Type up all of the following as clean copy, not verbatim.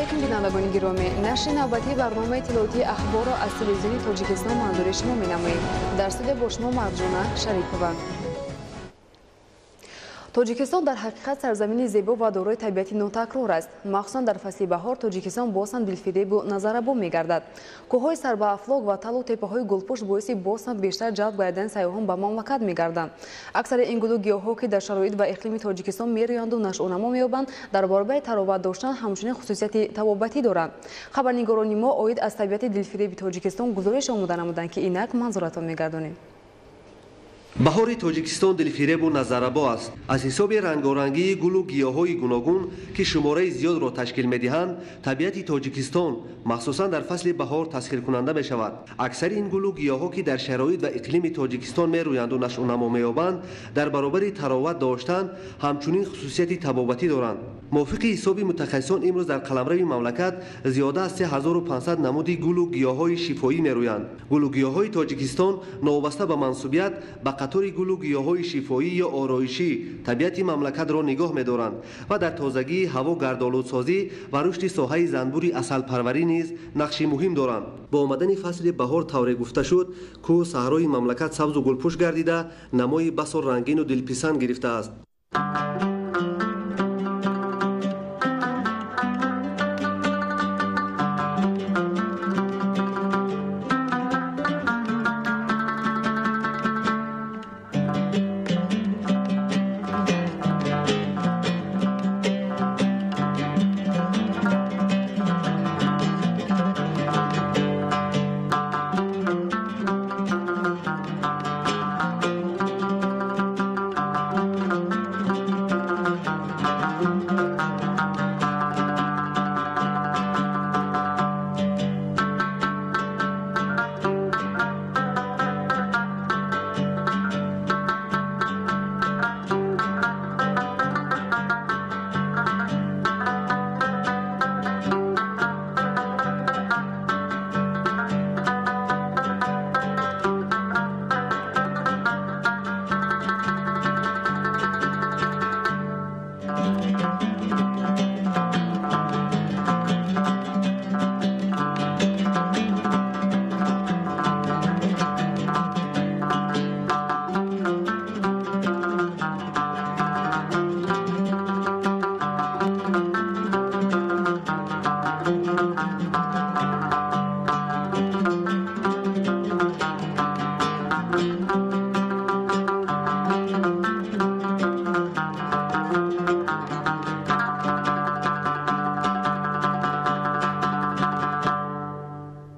محترم بینندگان گرامی، نشر نوبتی برنامه اطلاعاتی اخبار را از تلویزیون تاجیکستان منظور شما می‌نماییم. در استودیو با شما مرجانه شریفова. تاجیکستان در حقیقت سرزمین زیبا و دارای طبیعت ناتکرار است. مخصوصا در فصل بهار تاجیکستان بازم دلفریب و نظربا می‌گردد. کوه‌های سربافلاک و تل و تپه‌های گلپشت باعث بازم بیشتر جلب گردن سیاحان به مملکت می‌گردند. اکثر این گونه گیاه‌ها که در شرایط و اقلیم تاجیکستان می‌رویند و نشأ و نما می‌یابند، در باره تراوت داشتن همچنین خصوصیت طبابتی دارند. خبرنگاران ما عاید از طبیعت دلفریب تاجیکستان گزارش آماده نمودند که اینک منظورتان می‌گردانیم. بهار تاجیکستان دلفریب و نظربا است. از حساب رنگارنگی گل و گیاهای گوناگون که شماره زیاد را تشکیل می‌دهند، طبیعت تاجیکستان مخصوصا در فصل بهار تسخیر کننده می‌شود. اکثر این گل و گیاها که در شرایط و اقلیم تاجیکستان می‌رویند و نشأ و نما می‌یابند، در برابر تراوت داشتن همچنین خصوصیت طبابتی دارند. موافق حساب متخصصان امروز در قلمرو مملکت زیاده از 3500 نمود گل و گیاهای شفایی می‌رویند. گل و گیاهای تاجیکستان نوابسته به منصوبیت به قطار گل و گیاهای شفایی یا آرایشی طبیعت مملکت را نگاه می‌دارند و در تازگی هوا گردآلودسازی و رشد ساحه زنبور عسل پروری نیز نقش مهم دارند. با آمدن فصل بهار طور گفته شد کوه صحرای مملکت سبز و گلپوش گردیده نمای بسیار رنگین و دلپسند گرفته است.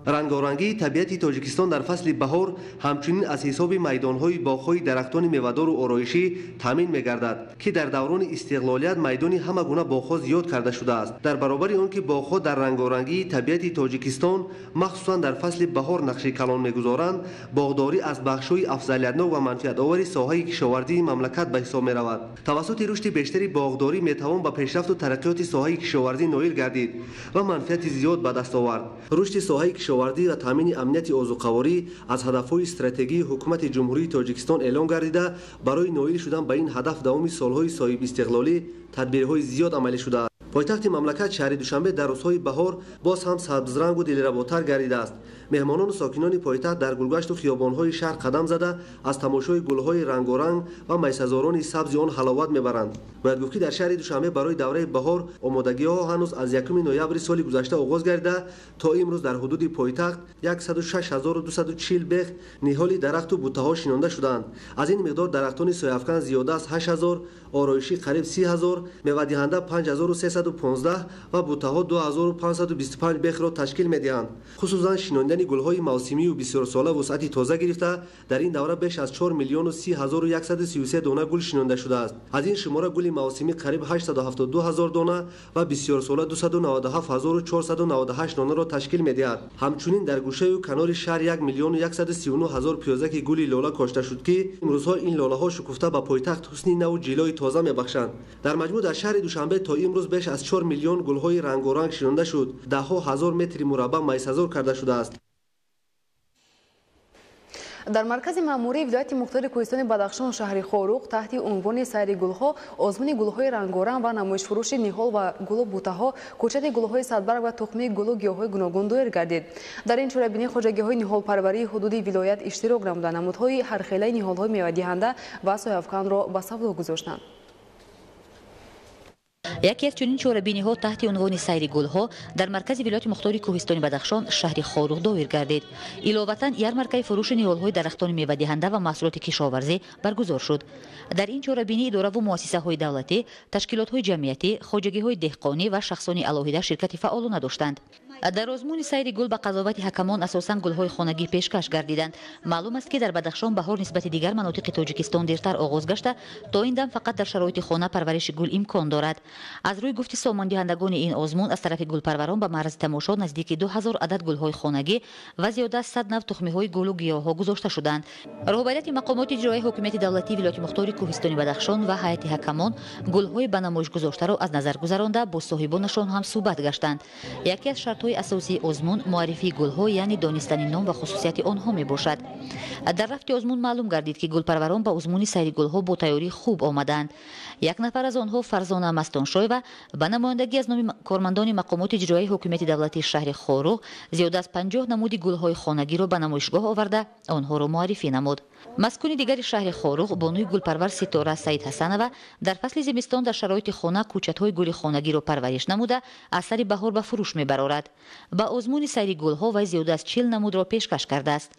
رنگارنگی طبیعت تاجیکستان در فصل بهار همچنین از حساب میدان‌های باغ‌های درختان میوه‌دار و آرایشی تامین می‌گردد که در دوران استقلالیت میدان همه گونه باغ‌ها زیاد کرده شده است. در برابر آن که باغ‌ها در رنگارنگی طبیعت تاجیکستان مخصوصا در فصل بهار نقش کلان می‌گذارند، باغداری از بخش‌های افضلیت‌ناک و منفعت‌آور ساحه کشاورزی مملکت به حساب می‌رود. توسط رشد بیشتری باغداری می‌توان به پیشرفت و ترقیات ساحه کشاورزی نائل گردید و منفعت زیاد به دست آورد. رشد ساحه کشاورزی و تامین امنیت آذوقه‌واری از هدف‌های استراتژی حکومت جمهوری تاجیکستان اعلام گردیده برای نائل شدن به این هدف دوام سال‌های صاحب استقلالی تدبیرهای زیاد عملی شده است. پایتخت مملکت شهر دوشنبه در روزهای بهار باز هم سبزرنگ و دلرباتر گردیده است. مهمانان و ساکنان پایتخت در گلگشت و خیابان‌های شهر قدم زده از تماشای گل‌های رنگارنگ و میسزاران سبز آن حلاوت می‌برند. باید گفت که در شهر دوشنبه برای دوره بهار آمادگی‌ها هنوز از 1 نوامبر سال گذشته آغاز گردیده تا امروز در حدود پایتخت 106240 بیخ نهال درخت و بوته‌ها شنانده شدند. از این مقدار درختان سایه‌افکن زیاده از 8000، آرایشی قریب 30000، میوه‌دهنده 5315 و بوته‌ها 2525 بیخ را تشکیل می‌دهند. خصوصاً شناندن گل‌های موسمی و بسیار ساله وسعت تازه گرفته در این دوره بیش از 4,30,133 دانه گل شنانده شده است. از این شماره گل موسمی قریب 872,000 دانه و بسیار ساله 297,498 دانه را تشکیل می‌دهد. همچنین در گوشه و کنار شهر 1,139,000 پیازک گل لاله کاشته شد که امروزها این لاله‌ها شکفته به پایتخت حسن نو و جلوه تازه می‌بخشند. در مجموع در شهر دوشنبه تا امروز بیش از 4 میلیون گل‌های رنگارنگ شنانده شد. ده‌ها هزار متر مربع میسزار کرده شده است. در مرکز مأموری ولایت مختار کوهستان بدخشان شهر خوروق تحت عنوان سیر گلها آزمون گلهای رنگارنگ و نمایش فروش نهال و گل بوته‌ها کوچه گلهای صدبرگ و تخم گل و گیاهای گوناگون دایر گردید. در این چوره‌بینی خواجگی‌های نهال پروری حدود ولایت اشتراک نموده نمودهای هر خیلی نهال‌های میوه‌دهنده و سایه‌افکن را به سودا گذاشتند. یکی از چنین چوره‌بینی‌ها تحت عنوان سیر گلها در مرکز ولایت مختار کوهستان بدخشان شهر خوروق دایر گردید. علاوه یارمارکه فروش نهال‌های درختان میوه‌دهنده و محصولات کشاورزی برگزار شد. در این چوره‌بینی اداره و مؤسسه‌های دولتی، تشکیلات‌های جمعیتی، خواجگی‌های دهقانی و شخصان علاهیده شرکت فعالانه داشتند. در آزمون سیر گل به قضاوت حکمان اساساً گل‌های خانگی پیشکش گردیدند. معلوم است که در بدخشان بهار نسبت دیگر مناطق تاجیکستان دیرتر آغاز گشته تا این دم فقط در شرایط خانه پرورش گل امکان دارد. از روی گفت ساماندهندگان این آزمون از طرف گلپروران به معرض تماشا نزدیک 2000 عدد گل‌های خانگی و زیاده از 100 نوع تخم‌های گل و گیاها گذاشته شدند. رهبریت مقامات اجرایی حکومت دولتی ولایت مختار کوهستان بدخشان و هیئت حکمان گل‌های به نمایش گذاشته را از نظر گذرانده با صاحبانشان هم صحبت گشتند. یکی از شرط‌های اساسی آزمون معرفی گل‌ها یعنی دانستن نام و خصوصیت آنها میباشد. در رفت آزمون معلوم گردید که گلپروران به آزمون سیر گل‌ها با تیاری خوب آمدند. یک نفر از آنها فرزانه مستانشای و به نمایندگی از نام کارمندان مقامات اجرایی حکومت دولتی شهر خوروق زیاد از 50 نمود گل‌های خانگی را به نمایشگاه آورده آنها را معرفی نمود. مسکون دیگر شهر خوروق بانوی گلپرور ستاره سید حسنова در فصل زمستان در شرایط خانه کوچه‌های گل خانگی را پرورش نموده اثر بهار به فروش میبرارد. با آزمون سیر گل‌ها و زیاد از 40 نمود را پیشکش کرده است.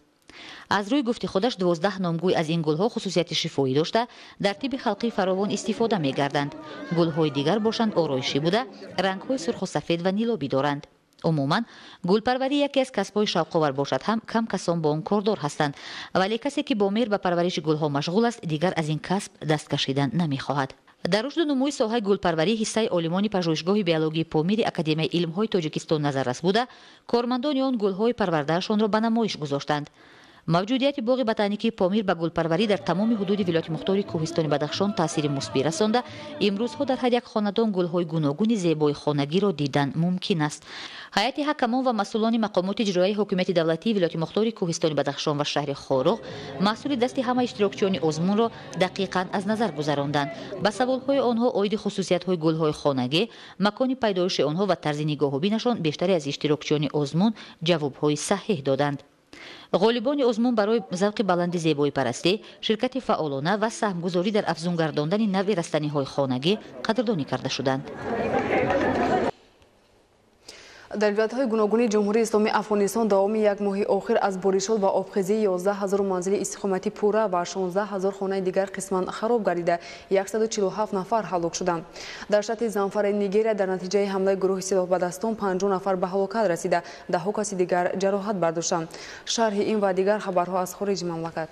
از روی گفت خودش 12 نامگوی از این گل‌ها خصوصیت شفایی داشته در طب خلقی فراوان استفاده می‌گردند. گل‌های دیگر باشند آرایشی بوده، رنگ‌های سرخ و سفید و نیلابی دارند. عموما گلپروری یکی از کسب‌های شوق‌آور باشد هم کم کسان با آن کاردار هستند، ولی کسی که با میل به پرورش گل‌ها مشغول است دیگر از این کسب دست کشیدن نمی‌خواهد. در رشد و نموی ساحه گلپروری حصه عالمان پژوهشگاه بیولوژی پامیر اکادمی علم‌های تاجیکستان نظررس بوده، کارمندان آن گل‌های پرورده‌شان را به نمایش گذاشتند. موجودیت باغ بotانیکی پامیر به گلپروری در تمام حدود ولایت مختار کوهستان بدخشان تاثیر مثبت رسانده امروزها در هر یک خانه‌دان گل‌های گوناگون زیبای خانگی را دیدن ممکن است. هیئت حکمان و مسئولان مقامات اجرایی حکومت دولتی ولایت مختار کوهستان بدخشان و شهر خوروق محصول دست همه اشتراکچیان آزمون را دقیقاً از نظر گذراندند. به سوال‌های آنها عاید خصوصیت‌های گل‌های خانگی، مکان پیدایش آنها و طرز نگاه‌بینشان بیشتری از اشتراکچیان آزمون جواب‌های صحیح دادند. غالبان آزمون برای ذوق بلند زیبایی پرستی، شرکت فعالانه و سهمگذاری در افزون گرداندن نوع رستنی‌های خانگی قدردانی کرده شدند. در ولایت‌های گوناگون جمهوری اسلامی افغانستان دوام یک ماه آخر از بارشات و آبخیزی 11000 منزل استقامتی پوره و 16000 خانه دیگر قسماً خراب گردیده 147 نفر هلاک شدند. در شهر زنفر نیگریا در نتیجه حمله گروه سلاح به دستان 50 نفر به هلاکت رسیده 10 کس دیگر جراحت برداشتند. شرح این و دیگر خبرها از خارج مملکت.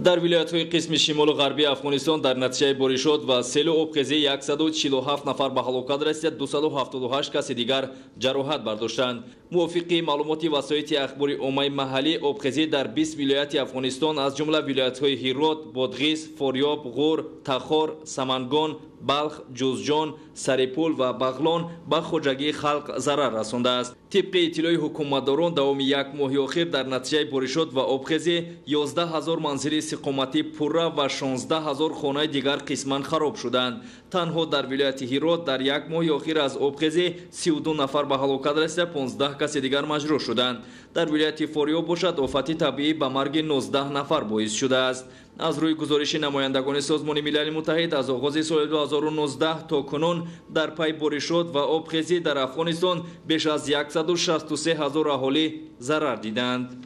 در ولایت‌های قسم شمال و غربی افغانستان در نتیجه بارشات و سیل و آبخیزی 147 نفر به هلاکت رسید 278 کس دیگر جراحت برداشتند. موافق معلومات وسایل اخباری عامه محلی آبخیزی در 20 ولایت افغانستان از جمله ولایت‌های هرات، بادغیس، فاریاب، غور، تخار، سمنگان، بلخ، جوزجان، سرپول و بغلان به خواجگی خلق ضرر رسانده است. طبق اطلاع حکومتداران دوام یک ماه اخیر در نتیجه بارشات و آبخیزی 11000 منزل استقامتی پوره و 16000 خانه دیگر قسما خراب شدند. تنها در ولایت هرات در یک ماه اخیر از آبخیزی 32 نفر به هلاکت رسیده 15 کس دیگر مجروح شدند. در ولایت فاریاب باشد آفت طبیعی به مرگ 19 نفر باعث شده است. از روی گزارش نمایندگان سازمان ملل متحد از آغاز سال 2019 تا کنون در پی بارشات و آبخیزی در افغانستان بیش از 163000 اهالی ضرر دیدند.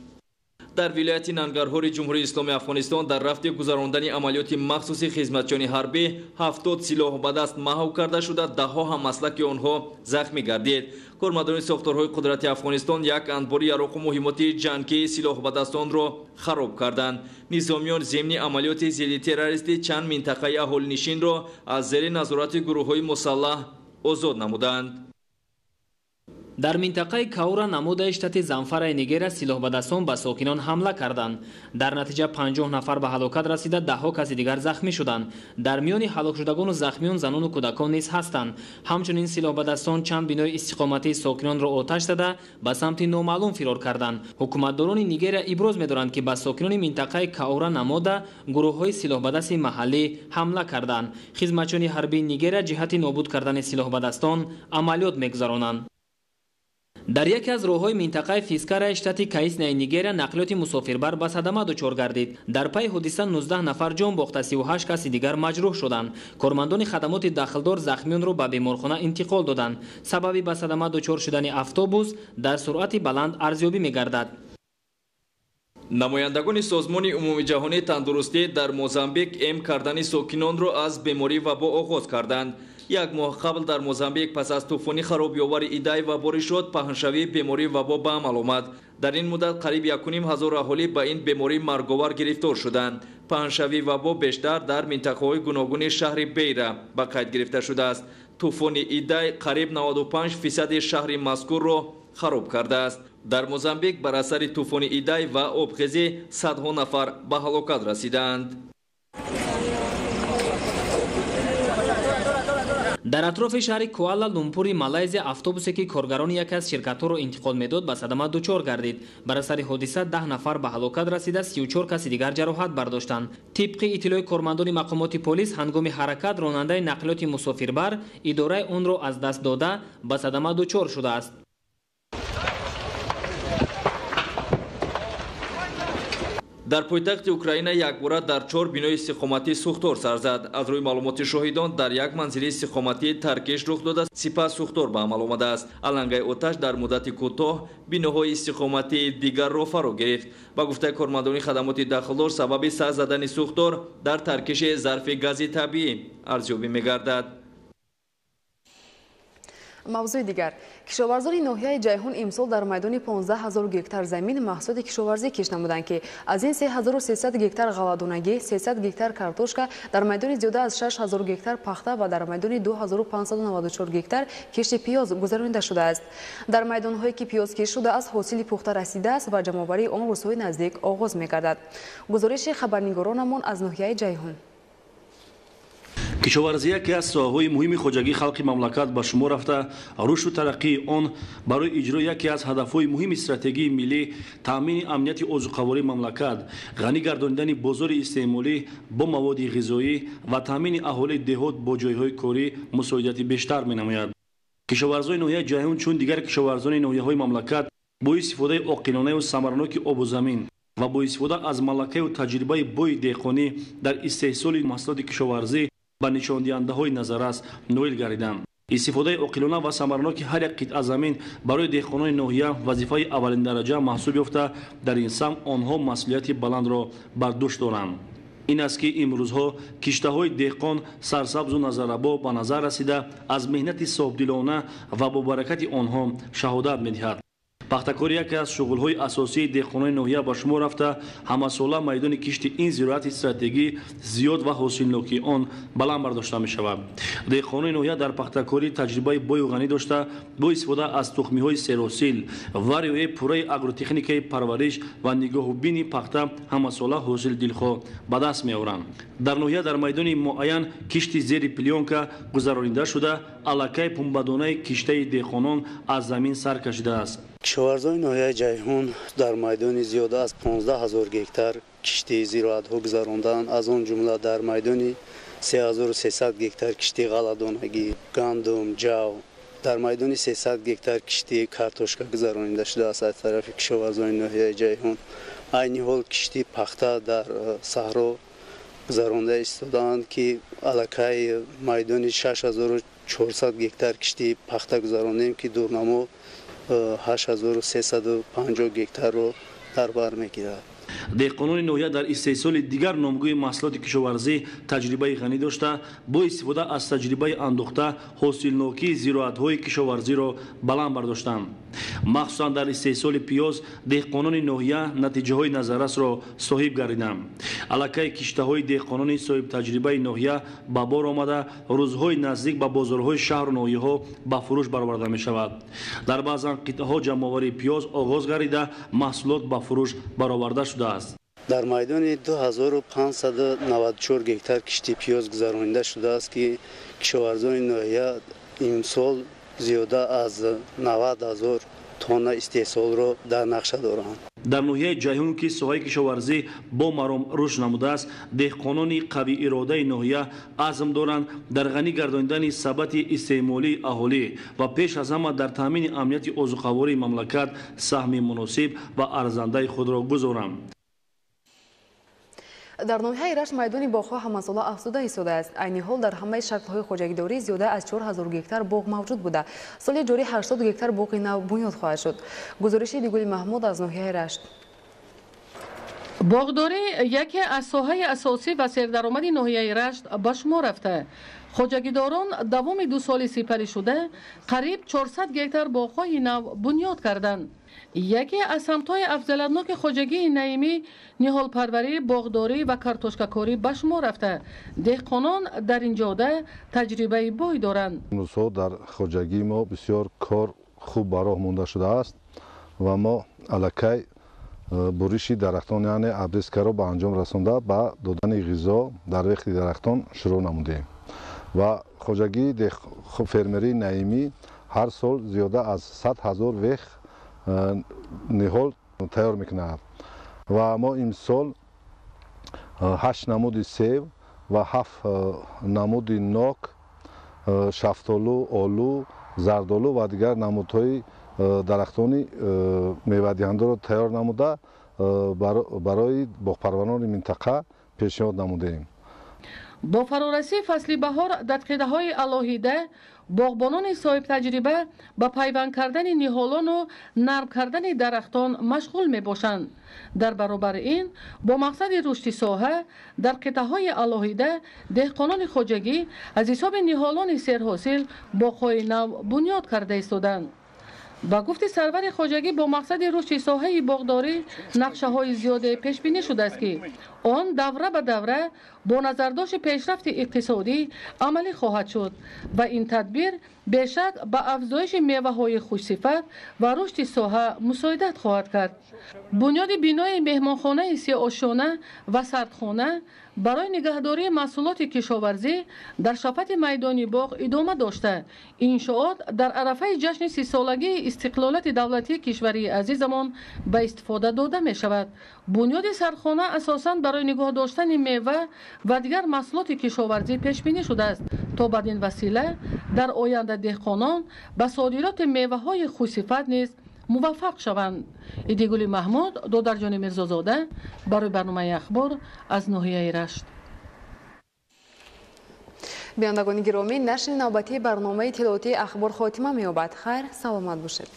در ولایت ننگرهار جمهوری اسلامی افغانستان در رفت گذراندن عملیات مخصوص خدمتچیان حربی 70 سلاح به دست محو کرده شده 10 هم مسلک آنها زخمی گردید. کارمندان ساختارهای قدرتی افغانستان یک انبار یراق و مهمات جنگی سلاح به دستان را خراب کردند. نظامیان ضمن عملیات ضد تروریستی چند منطقه اهالی نشین را از زیر نظارت گروه‌های مسلح آزاد نمودند. дар минтақаи Каура намудаи штати Замфараи Нигерия силоҳбадастон ба сокинон ҳамла карданд. Дар натиҷа 50 нафар ба ҳалокат расида, даҳҳо каси дигар захмӣ шуданд. Дар миёни ҳалокшудагону захмиён занону кӯдакон низ ҳастанд. Ҳамчунин силоҳбадастон чанд бинои истиқоматии сокинонро оташ зада ба самти номаълум фирор карданд. ҳукуматдорони Нигерия иброз медоранд ки ба сокинони минтақаи Каура намуда гурӯҳҳои силоҳбадасти маҳаллӣ ҳамла карданд. Хизматчони ҳарбии Нигерия ҷиҳати нобуд кардани силоҳбадастон амалиёт мегузаронанд. дар яке аз роҳҳои минтақаи Фискараи штати Каиснаи Нигерия нақлиёти мусофирбар ба садама дучор гардид. Дар пайи ҳодиса 19 нафар ҷон бохта, 38 каси дигар маҷрӯҳ шуданд. Кормандони хадамоти дахлдор захмиёнро ба беморхона интиқол доданд. сабаби ба садама дучор шудани автобус дар суръати баланд арзёбӣ мегардад. намояндагони созмони умумии ҷаҳонии тандурустӣ дар Мозамбик эм кардани сокинонро аз беморӣ вабо оғоз карданд. як моҳ қабл дар Мозамбик пас аз тӯфони харобёвари Идай ва боришот паҳншавии бемории вабо ба амал омад. дар ин муддат қариб 1,5 аҳолӣ ба ин беморӣ марговар гирифтор шуданд. паҳншавии вабо бештар дар минтақаҳои гуногуни шаҳри Бейра ба қайд гирифта шудааст. тӯфони Идай қариб 95% шаҳри мазкурро хароб кардааст. дар Мозамбик бар асари тӯфони Идай ва обхезӣ садҳо нафар ба ҳалокат расиданд. дар атрофи шаҳри Куала Лумпури Малайзия автобусе ки коргарони яке аз ширкатҳоро интиқол медод ба садама дучор гардид. бар асари ҳодиса 10 нафар ба ҳалокат расида, 34 каси дигар ҷароҳат бардоштанд. тибқи иттилои кормандони мақомоти полис, ҳангоми ҳаракат ронандаи нақлиёти мусофирбар идораи онро аз даст дода ба садама дучор шудааст. дар пойтахти Украина якбора дар 4 бинои истиқоматӣ сӯхтор сар зад. аз рӯи маълумоти шоҳидон дар як манзили истиқоматӣ таркиш рух дода, сипас сӯхтор ба амал омадааст. алангаи оташ дар муддати кӯтоҳ биноҳои истиқоматии дигарро фаро гирифт. ба гуфтаи кормандони хадамоти дахлдор, сабаби сар задани сӯхтор дар таркиши зарфи гази табиӣ арзёбӣ мегардад. мавзӯи дигар, кишоварзони ноҳияи ҷайҳун имсол дар майдони 15 000 гектар замин маҳсулоти кишоварзӣ киш намуданд ки аз ин 3300 гектар ғалладонагӣ, 300 гектар картошка, дар майдони зиёда аз 6000 гектар пахта ва дар майдони 2594 гектар кишти пиёз гузаронида шудааст. дар майдонҳое ки пиёз киш шудааст, ҳосили пухта расидааст ва ҷамъоварии он рӯзҳои наздик оғоз мегардад. гузориши хабарнигоронамон аз ноҳияи ҷайҳун. кишоварзӣ яке аз соҳаҳои муҳими хоҷагии халқи мамлакат ба шумор рафта, рушду тараққии он барои иҷрои яке аз ҳадафҳои муҳими стратегии миллӣ, таъмини амнияти озуқавории мамлакат, ғанӣ гардонидани бозори истеъмолӣ бо маводи ғизоӣ ва таъмини аҳолии деҳот бо ҷойҳои корӣ мусоидати бештар менамояд. кишоварзони ноҳияи ҷайҳун чун дигар кишоварзони ноҳияҳои мамлакат бо истифодаи оқилонаву самараноки обу замин ва бо истифода аз малакаю таҷрибаи бои деҳқонӣ дар истеҳсоли маҳсулоти кишоварзӣ ба нишондиҳандаҳои назаррас ноил гардиданд. истифодаи оқилона ва самараноки ҳар як қитъа замин барои деҳқонони ноҳия вазифаи аввалиндараҷа маҳсуб ёфта, дар ин самт онҳо масъулияти баландро бар дӯш доранд. ин аст ки имрӯзҳо киштаҳои деҳқон сарсабзу назаррабо ба назар расида, аз меҳнати соҳибдилона ва бо баракати онҳо шаҳодат медиҳад. пахтакорӣ яке аз шуғулҳои асосии деҳқонони ноҳия ба шумор рафта, ҳамасола майдони кишти ин зироати стратегӣ зиёд ва ҳосилнокии он баланд бардошта мешавад. деҳқонони ноҳия дар пахтакорӣ таҷрибаи бою ғанӣ дошта, бо истифода аз тухмиҳои серосил ва риояи пурраи агротехникаи парвариш ва нигоҳубини пахта ҳамасола ҳосил дилхоҳ ба даст меоранд. дар ноҳия дар майдони муайян кишти зери плёнка гузаронида шуда, аллакай пунбадонаи киштаи деҳқонон аз замин сар кашидааст. кишоварзони ноҳияи ҷайҳун дар майдони зиёда аз 15 000 гектар кишти зироатҳо гузаронданд. аз он ҷумла дар майдони 3300 гектар кишти ғалладонагӣ, гандум, ҷав, дар майдони 300 гектар кишти картошка гузаронида шудааст аз тарафи кишоварзони ноҳияи ҷайҳун. айни ҳол кишти пахта дар саҳро гузаронда истодаанд ки аллакай майдони 6400 гектар кишти пахта гузарондем ки дурнамо 8350 гектарро дар бар мегирад. деҳқонони ноҳия дар истеҳсоли дигар номгӯи маҳсулоти кишоварзӣ таҷрибаи ғанӣ дошта, бо истифода аз таҷрибаи андохта ҳосилнокии зироатҳои кишоварзиро баланд бардоштанд. махсусан дар истеҳсоли пиёз деҳқонони ноҳия натиҷаҳои назаррасро соҳиб гардиданд. аллакай киштаҳои деҳқонони соҳибтаҷрибаи ноҳия ба бор омада рӯзҳои наздик ба бозорҳои шаҳру ноҳияҳо ба фурӯш бароварда мешавад. дар баъзан қитъаҳо ҷамъоварии пиёз оғоз гардида маҳсулот ба фурӯш бароварда шудааст. дар майдони 2594 гектар кишти пиёз гузаронида шудааст ки кишоварзони ноҳия имсол зиёда аз 90 000 тонна истеҳсолро дар нақша доранд. дар ноҳияи ҷайҳун ки соҳаи кишоварзӣ бо маром рушд намудааст, деҳқонони қавииродаи ноҳия азм доранд дар ғанӣ гардонидани сабати истеъмолии аҳолӣ ва пеш аз ҳама дар таъмини амнияти озуқавории мамлакат саҳми муносиб ва арзандаи худро гузоранд. дар ноҳияи рашт майдони боғҳо ҳамасола афзуда истода аст. айни ҳол дар ҳамаи шаклҳои хоҷагидорӣ зиёда аз 4000 гектар боғ мавҷуд буда, соли ҷорӣ 80 гектар боғи нав бунёд хоҳад шуд. гузориши Дигули Маҳмуд аз ноҳияи рашт. боғдорӣ яке аз соҳаи асосӣ ва сердаромади ноҳияи рашт ба шумор рафта. хоҷагидорон давоми 2 соли сипарӣ шуда қариб 400 гектар боғҳои нав бунёд карданд. яке аз самтҳои афзалатноки хоҷагии наимӣ ниҳолпарварӣ, боғдорӣ ва картошкакорӣ ба шумор рафта. деҳқонон дар ин ҷода таҷрибаи бой доранд. рӯзҳо дар хоҷагии мо бисёр кор хуб ба роҳ монда шудааст ва мо аллакай буриши дарахтон яъне обрезкаро ба анҷом расонда ба додани ғизо дар вехти дарахтон шурӯъ намудем ва хоҷагии фермерии наимӣ ҳар сол зиёда аз 100 000 вех ниҳол тайёр мекунад ва мо имсол 8 намуди сев ва 7 намуди нок, шафтолу, олу, зардолу ва дигар намудҳои дарахтони мевадиҳандаро тайёр намуда барои боғпарварони минтақа пешниҳод намудем. бо фарорасии фасли баҳор дар қидаҳои алоҳида боғбонони соҳибтаҷриба ба пайванд кардани ниҳолону нарм кардани дарахтон машғул мебошанд. дар баробар ин бо мақсади рушди соҳа дар қитъаҳои алоҳида деҳқонони хоҷагӣ аз ҳисоби ниҳолони серҳосил боғҳои нав бунёд карда истоданд. ба гуфти сарвари хоҷагӣ бо мақсади рушди соҳаи боғдорӣ нақшаҳои зиёде пешбинӣ шудааст ки он давра ба давра бо назардошти пешрафти иқтисодӣ амалӣ хоҳад шуд ва ин тадбир бешак ба афзоиши меваҳои хушсифат ва рушди соҳа мусоидат хоҳад кард. бунёди бинои меҳмонхонаи сеошона ва сардхона барои нигаҳдории маҳсулоти кишоварзӣ дар шафати майдони боғ идома дошта, иншоот дар арафаи ҷашни 30-солагии истиқлолияти давлатии кишвари азизамон ба истифода дода мешавад. бунёди сардхона асосан барои нигоҳ доштани мева ва дигар маҳсулоти кишоварзӣ пешбинӣ шудааст, то бадин васила дар оянда деҳқонон ба содироти меваҳои хушсифат низ муваффақ шаванд. Идигули Маҳмуд, Додарҷони Мирзозода, барои барномаи ахбор аз ноҳияи рашт. бинандагони гиромӣ, нашри навбатии барномаи иттилоотии ахбор хотима меёбад. хайр, саломат бошед.